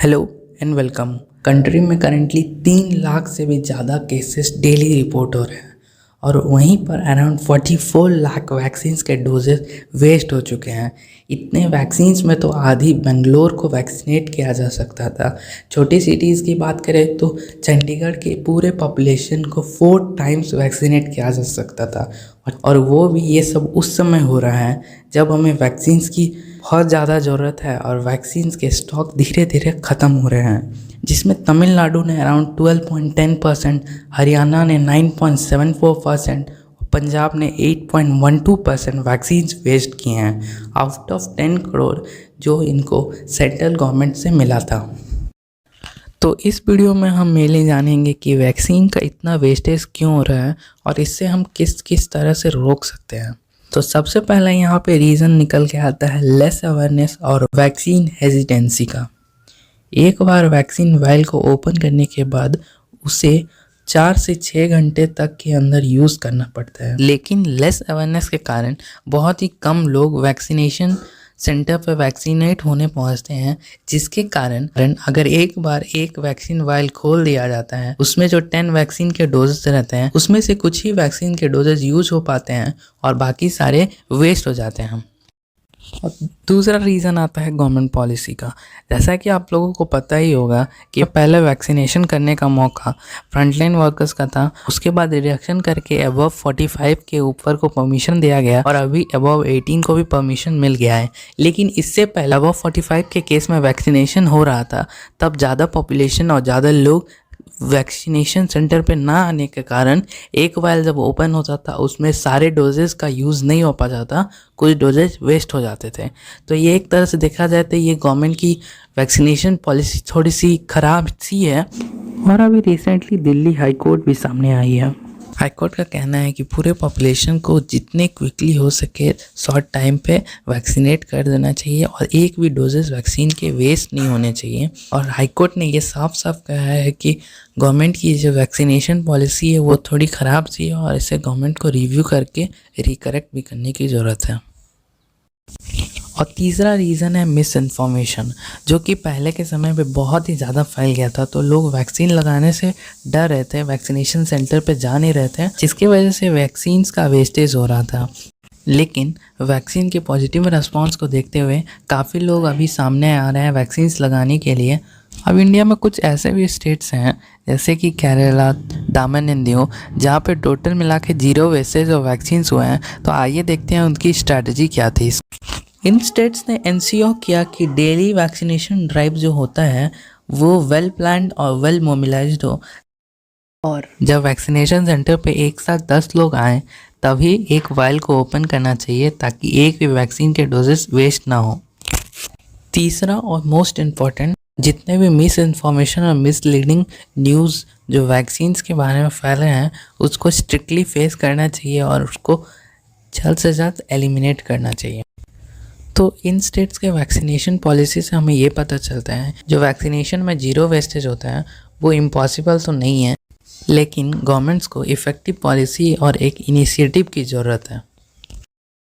Hello and welcome. Country में currently 3 lakh से भी ज़्यादा केसेस डेली रिपोर्ट हो रहे हैं और वहीं पर अराउंड 44 लाख वैक्सीन्स के डोजेस वेस्ट हो चुके हैं। इतने वैक्सीन्स में तो आधी बेंगलोर को वैक्सीनेट किया जा सकता था। छोटी सिटीज़ की बात करें तो चंडीगढ़ के पूरे पॉपुलेशन को 4 टाइम्स वैक्सीनेट किया जा सकता था और वो भी ये सब उस समय हो रहा है जब हमें वैक्सीन्स की बहुत ज़्यादा ज़रूरत है और वैक्सीन्स के स्टॉक धीरे धीरे ख़त्म हो रहे हैं, जिसमें तमिलनाडु ने अराउंड 12.10%, हरियाणा ने 9.74%, पंजाब ने 8.12% वैक्सीन्स वेस्ट किए हैं आउट ऑफ 10 करोड़ जो इनको सेंट्रल गवर्नमेंट से मिला था। तो इस वीडियो में हम मेनली जानेंगे कि वैक्सीन का इतना वेस्टेज क्यों हो रहा है और इससे हम किस किस तरह से रोक सकते हैं। तो सबसे पहला यहाँ पे रीज़न निकल के आता है लेस अवेयरनेस और वैक्सीन हेजिटेंसी का। एक बार वैक्सीन वायल को ओपन करने के बाद उसे 4 से 6 घंटे तक के अंदर यूज़ करना पड़ता है, लेकिन लेस अवेयरनेस के कारण बहुत ही कम लोग वैक्सीनेशन सेंटर पर वैक्सीनेट होने पहुंचते हैं, जिसके कारण अगर एक बार एक वैक्सीन वायल खोल दिया जाता है उसमें जो 10 वैक्सीन के डोजेस रहते हैं उसमें से कुछ ही वैक्सीन के डोजेस यूज हो पाते हैं और बाकी सारे वेस्ट हो जाते हैं। और दूसरा रीज़न आता है गवर्नमेंट पॉलिसी का। जैसा कि आप लोगों को पता ही होगा कि पहले वैक्सीनेशन करने का मौका फ्रंटलाइन वर्कर्स का था, उसके बाद रिडक्शन करके अबव 45 के ऊपर को परमिशन दिया गया और अभी अबव 18 को भी परमिशन मिल गया है। लेकिन इससे पहले अबव 45 के केस में वैक्सीनेशन हो रहा था, तब ज़्यादा पॉपुलेशन और ज़्यादा लोग वैक्सीनेशन सेंटर पे ना आने के कारण एक वायल जब ओपन होता था उसमें सारे डोजेस का यूज़ नहीं हो पाता था, कुछ डोजेस वेस्ट हो जाते थे। तो ये एक तरह से देखा जाए तो ये गवर्नमेंट की वैक्सीनेशन पॉलिसी थोड़ी सी ख़राब सी है। और अभी रिसेंटली दिल्ली हाई कोर्ट भी सामने आई है। हाई कोर्ट का कहना है कि पूरे पॉपुलेशन को जितने क्विकली हो सके शॉर्ट टाइम पे वैक्सीनेट कर देना चाहिए और एक भी डोजेस वैक्सीन के वेस्ट नहीं होने चाहिए। और हाई कोर्ट ने ये साफ साफ कहा है कि गवर्नमेंट की जो वैक्सीनेशन पॉलिसी है वो थोड़ी ख़राब सी है और इसे गवर्नमेंट को रिव्यू करके रिकरेक्ट भी करने की ज़रूरत है। और तीसरा रीज़न है मिस इन्फॉर्मेशन, जो कि पहले के समय पे बहुत ही ज़्यादा फैल गया था। तो लोग वैक्सीन लगाने से डर रहे थे, वैक्सीनेशन सेंटर पे जा नहीं रहे थे, जिसकी वजह से वैक्सीन्स का वेस्टेज हो रहा था। लेकिन वैक्सीन के पॉजिटिव रिस्पॉन्स को देखते हुए काफ़ी लोग अभी सामने आ रहे हैं वैक्सीन्स लगाने के लिए। अब इंडिया में कुछ ऐसे भी स्टेट्स हैं जैसे कि केरला, दामन एंड दीव, जहाँ पे टोटल मिला के 0 वेस्टेज और वैक्सीन्स हुए हैं। तो आइए देखते हैं उनकी स्ट्रैटेजी क्या थी। इन स्टेट्स ने एनश्योर किया कि डेली वैक्सीनेशन ड्राइव जो होता है वो वेल प्लान्ड और वेल मोबिलाइज्ड हो, और जब वैक्सीनेशन सेंटर पे एक साथ 10 लोग आएँ तभी एक वायल को ओपन करना चाहिए ताकि एक भी वैक्सीन के डोजेस वेस्ट ना हो। तीसरा और मोस्ट इम्पॉर्टेंट, जितने भी मिस इन्फॉर्मेशन और मिसलीडिंग न्यूज़ जो वैक्सीन्स के बारे में फैले हैं उसको स्ट्रिक्टली फेस करना चाहिए और उसको जल्द से जल्द एलिमिनेट करना चाहिए। तो इन स्टेट्स के वैक्सीनेशन पॉलिसी से हमें ये पता चलता है जो वैक्सीनेशन में 0 वेस्टेज होता है वो इम्पॉसिबल तो नहीं है, लेकिन गवर्नमेंट्स को इफ़ेक्टिव पॉलिसी और एक इनिशिएटिव की ज़रूरत है।